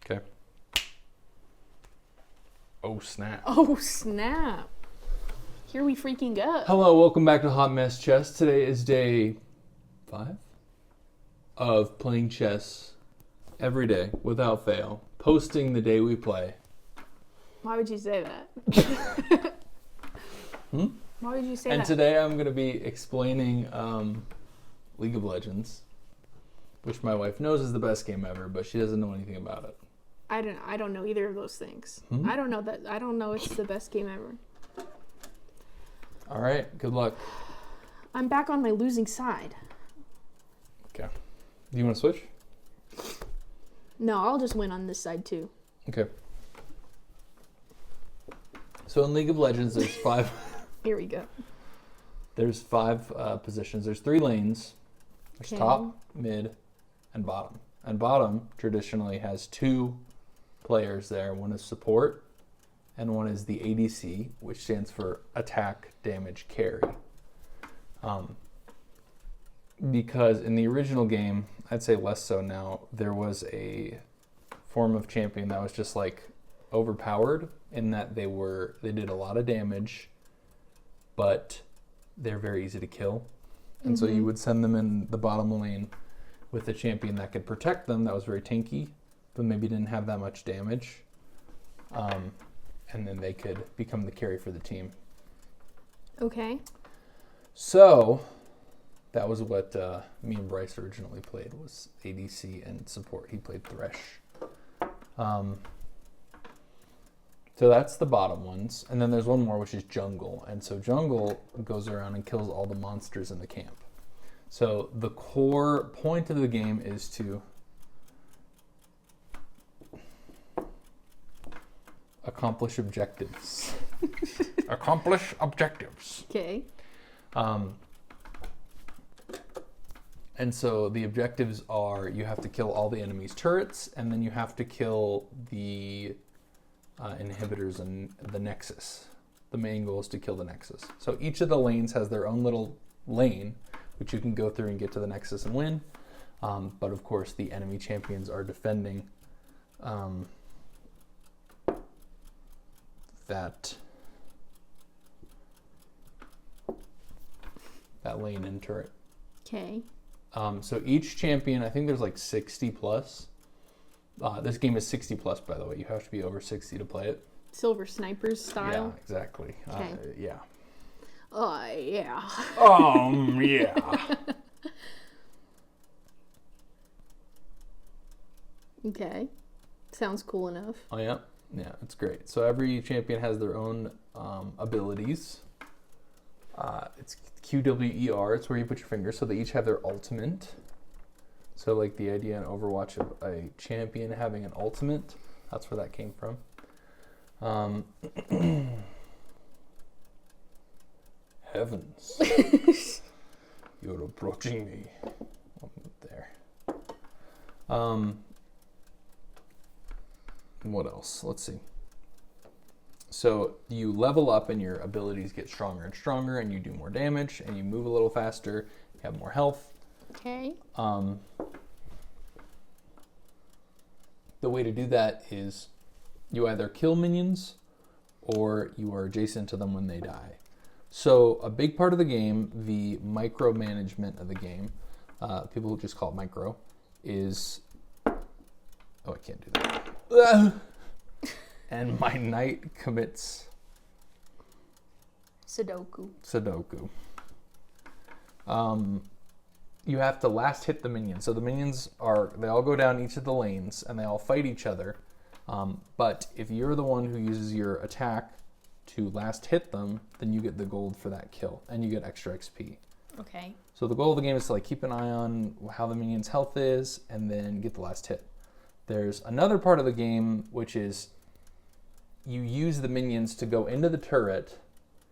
Okay. Oh, snap. Oh, snap. Here we freaking go. Hello, welcome back to Hot Mess Chess. Today is day 5 of playing chess every day without fail. Posting the day we play. Why would you say that? Why would you say that? And today I'm going to be explaining League of Legends, which my wife knows is the best game ever, but she doesn't know anything about it. I don't know either of those things. I don't know it's the best game ever. All right, good luck. I'm back on my losing side. Okay. Do you want to switch? No, I'll just win on this side too. Okay. So in League of Legends, there's 5. Here we go. There's 5 positions. There's 3 lanes. There's Okay. top, mid, and bottom. And bottom traditionally has 2 players there. One is support, and one is the ADC, which stands for attack, damage, carry. Because in the original game, I'd say less so now, there was a form of champion that was just like overpowered in that they did a lot of damage, but they're very easy to kill. And so you would send them in the bottom lane with a champion that could protect them, that was very tanky, but maybe didn't have that much damage. And then they could become the carry for the team. Okay. So that was what me and Bryce originally played, was ADC and support. He played Thresh. So that's the bottom ones. And then there's one more, which is jungle. And so jungle goes around and kills all the monsters in the camp. So the core point of the game is to accomplish objectives. Accomplish objectives. Okay. And so the objectives are, you have to kill all the enemy's turrets, and then you have to kill the inhibitors and the nexus. The main goal is to kill the nexus. So each of the lanes has their own little lane, which you can go through and get to the nexus and win. But of course, the enemy champions are defending that lane and turret. Okay. So each champion, I think there's like 60 plus. This game is 60 plus, by the way. You have to be over 60 to play it. Silver snipers style. Yeah, exactly. Okay. Yeah. Yeah. Yeah. Okay. Sounds cool enough. Oh, yeah. Yeah, it's great. So every champion has their own abilities. It's QWER. It's where you put your finger. So they each have their ultimate. So like the idea in Overwatch of a champion having an ultimate, that's where that came from. Heavens. You're approaching me. I'll move there. What else? Let's see. So you level up and your abilities get stronger and stronger, and you do more damage, and you move a little faster, you have more health. Okay. The way to do that is you either kill minions or you are adjacent to them when they die. So a big part of the game, the micromanagement of the game, people who just call it micro, is... Oh, I can't do that. And my knight commits... Sudoku. You have to last hit the minions. So the minions they all go down each of the lanes and they all fight each other. But if you're the one who uses your attack to last hit them, then you get the gold for that kill and you get extra XP. Okay. So the goal of the game is to like keep an eye on how the minion's health is and then get the last hit. There's another part of the game which is you use the minions to go into the turret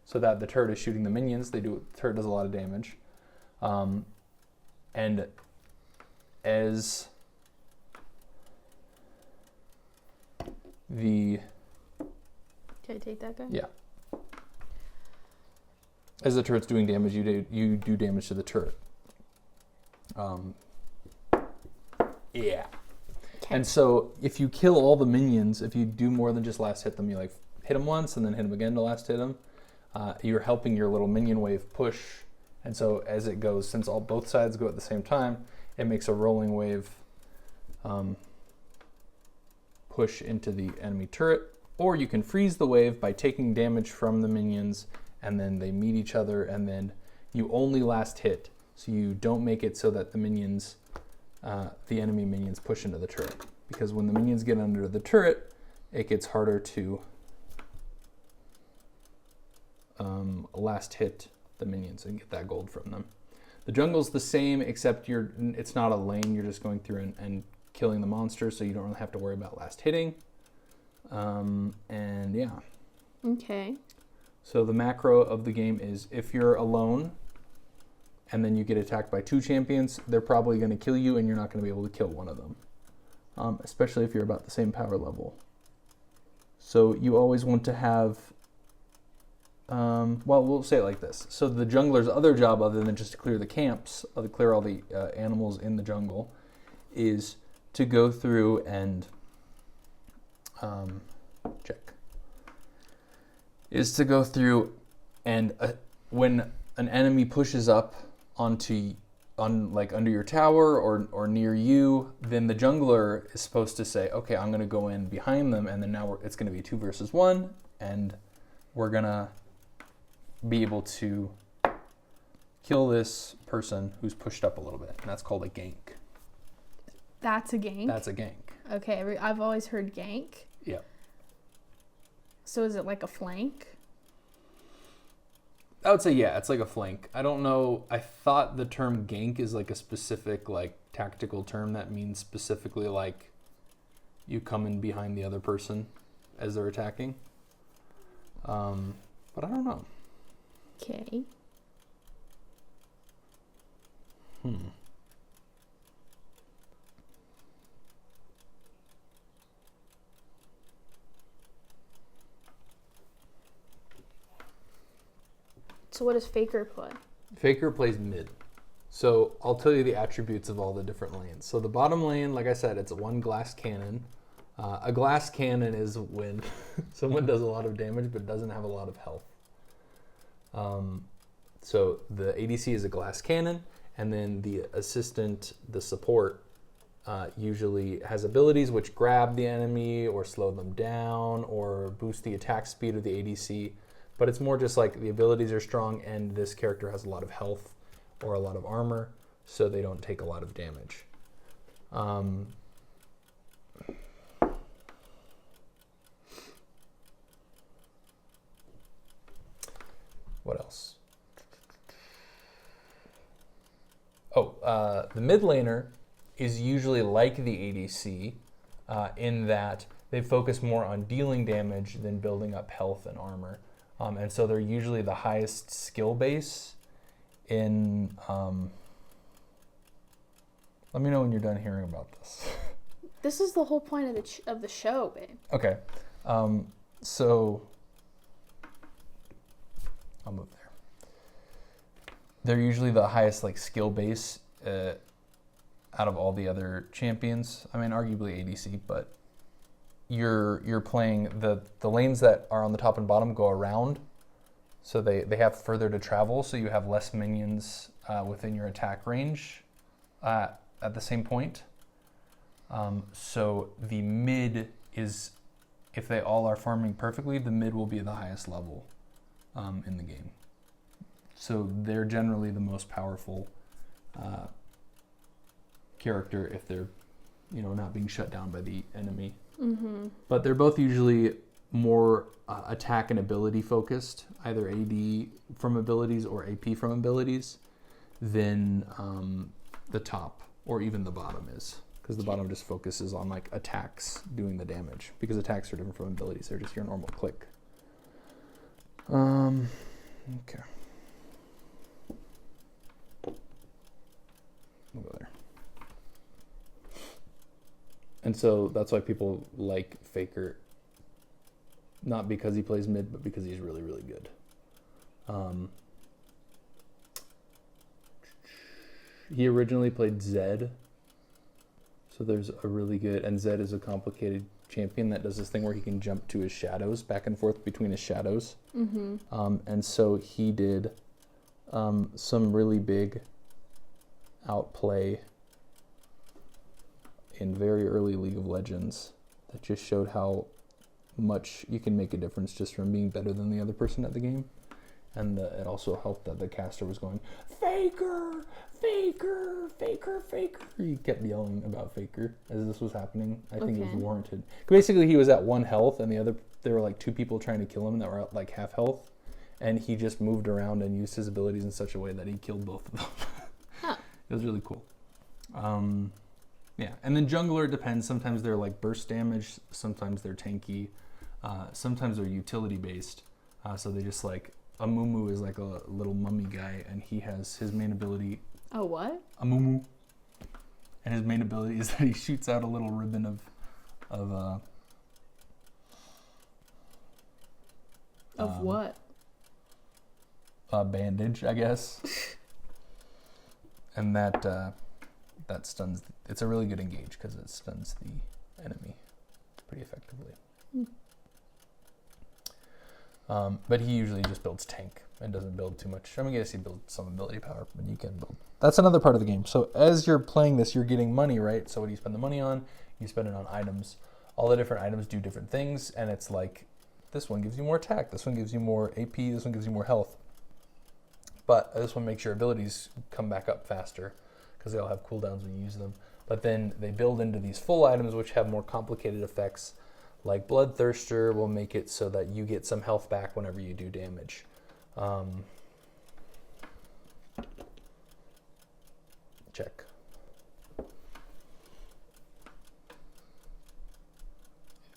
so that the turret is shooting the minions. The turret does a lot of damage. And as the... Can I take that guy? Yeah. As the turret's doing damage, you do damage to the turret. Yeah. Okay. And so if you kill all the minions, if you do more than just last hit them, you like hit them once and then hit them again to last hit them, you're helping your little minion wave push. And so as it goes, since both sides go at the same time, it makes a rolling wave push into the enemy turret. Or you can freeze the wave by taking damage from the minions, and then they meet each other, and then you only last hit. So you don't make it so that the minions, the enemy minions, push into the turret. Because when the minions get under the turret, it gets harder to last hit the minions and get that gold from them. The jungle's the same, except it's not a lane. You're just going through and killing the monsters, so you don't really have to worry about last hitting. And yeah. Okay. So the macro of the game is if you're alone and then you get attacked by 2 champions, they're probably going to kill you and you're not going to be able to kill one of them. Especially if you're about the same power level. So you always want to have, well, we'll say it like this. So the jungler's other job, other than just to clear the camps, to clear all the animals in the jungle, is to go through and when an enemy pushes up under your tower or near you, then the jungler is supposed to say, okay, I'm going to go in behind them, and then now it's going to be 2 versus 1, and we're going to be able to kill this person who's pushed up a little bit, and that's called a gank. That's a gank? That's a gank. Okay, I've always heard gank. Yeah. So is it like a flank? I would say, yeah, it's like a flank. I don't know. I thought the term gank is like a specific, like, tactical term that means specifically, like, you come in behind the other person as they're attacking. But I don't know. Okay. So what does Faker play? Faker plays mid. So I'll tell you the attributes of all the different lanes. So the bottom lane, like I said, it's one glass cannon. A glass cannon is when someone does a lot of damage but doesn't have a lot of health. So the ADC is a glass cannon, and then the assistant, the support, usually has abilities which grab the enemy or slow them down or boost the attack speed of the ADC. But it's more just like the abilities are strong and this character has a lot of health or a lot of armor, so they don't take a lot of damage. What else? The mid laner is usually like the ADC in that they focus more on dealing damage than building up health and armor. And so they're usually the highest skill base in... let me know when you're done hearing about this. This is the whole point of the show, babe. Okay. So... I'll move there. They're usually the highest like skill base out of all the other champions. I mean, arguably ADC, but you're playing the lanes that are on the top and bottom go around, so they have further to travel, so you have less minions within your attack range at the same point. So the mid is, if they all are farming perfectly, the mid will be the highest level in the game. So they're generally the most powerful character if they're, not being shut down by the enemy. Mm-hmm. But they're both usually more attack and ability focused, either AD from abilities or AP from abilities, than the top or even the bottom is. Because the bottom just focuses on like attacks doing the damage. Because attacks are different from abilities. They're just your normal click. Okay. We'll go there. And so that's why people like Faker. Not because he plays mid, but because he's really, really good. He originally played Zed. So there's a really good, and Zed is a complicated champion that does this thing where he can jump to his shadows, back and forth between his shadows. And so he did some really big outplay in very early League of Legends that just showed how much you can make a difference just from being better than the other person at the game. And it also helped that the caster was going, Faker, Faker, Faker, Faker. He kept yelling about Faker as this was happening. I think it was warranted. Basically, he was at 1 health, and there were like 2 people trying to kill him that were at like half health. And he just moved around and used his abilities in such a way that he killed both of them. Huh. It was really cool. Yeah, and then jungler depends. Sometimes they're like burst damage. Sometimes they're tanky. Sometimes they're utility based. So they just like, Amumu is like a little mummy guy, and he has his main ability. Oh, what? Amumu. And his main ability is that he shoots out a little ribbon of what? A bandage, I guess. And that stuns. It's a really good engage because it stuns the enemy pretty effectively. But he usually just builds tank and doesn't build too much. I mean, I guess he builds some ability power, but you can build. That's another part of the game. So as you're playing this, you're getting money, right? So what do you spend the money on? You spend it on items. All the different items do different things, and it's like, this one gives you more attack, this one gives you more AP, this one gives you more health. But this one makes your abilities come back up faster because they all have cooldowns when you use them. But then they build into these full items which have more complicated effects. Like Bloodthirster will make it so that you get some health back whenever you do damage. Check.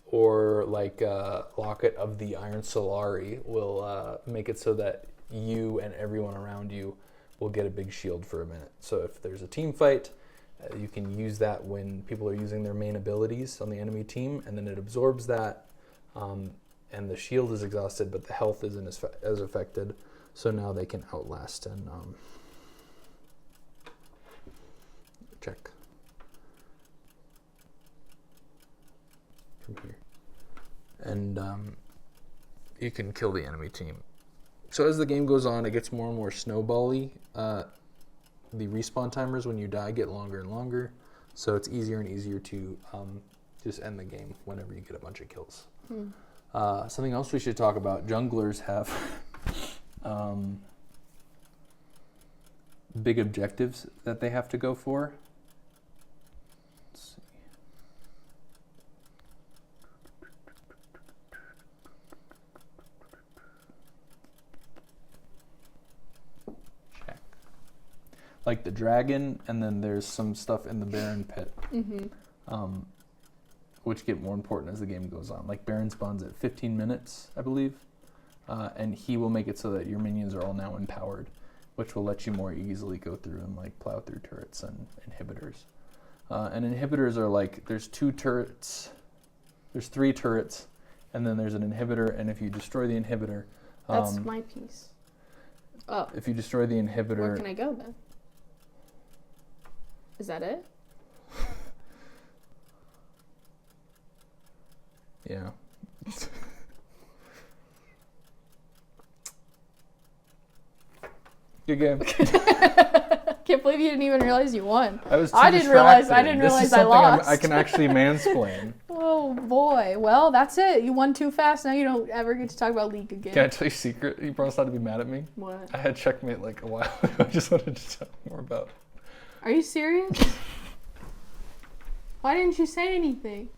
Or like Locket of the Iron Solari will make it so that you and everyone around you will get a big shield for a minute. So if there's a team fight, you can use that when people are using their main abilities on the enemy team, and then it absorbs that, and the shield is exhausted, but the health isn't as affected. So now they can outlast and check from here, and you can kill the enemy team. So as the game goes on, it gets more and more snowbally. The respawn timers when you die get longer and longer, so it's easier and easier to just end the game whenever you get a bunch of kills. Something else we should talk about, junglers have big objectives that they have to go for. Let's see. Check. Like the dragon, and then there's some stuff in the Baron pit, which get more important as the game goes on. Like Baron spawns at 15 minutes, I believe, and he will make it so that your minions are all now empowered, which will let you more easily go through and like plow through turrets and inhibitors. And inhibitors are like, there's 2 turrets, there's 3 turrets, and then there's an inhibitor, and if you destroy the inhibitor... That's my piece. Oh. If you destroy the inhibitor... Where can I go then? Is that it? Yeah. Good game. Can't believe you didn't even realize you won. I didn't realize I lost. I can actually mansplain. Oh boy. Well, that's it. You won too fast. Now you don't ever get to talk about League again. Can I tell you a secret? You promised not to be mad at me. What? I had checkmate like a while ago. I just wanted to talk more about it. Are you serious? Why didn't you say anything?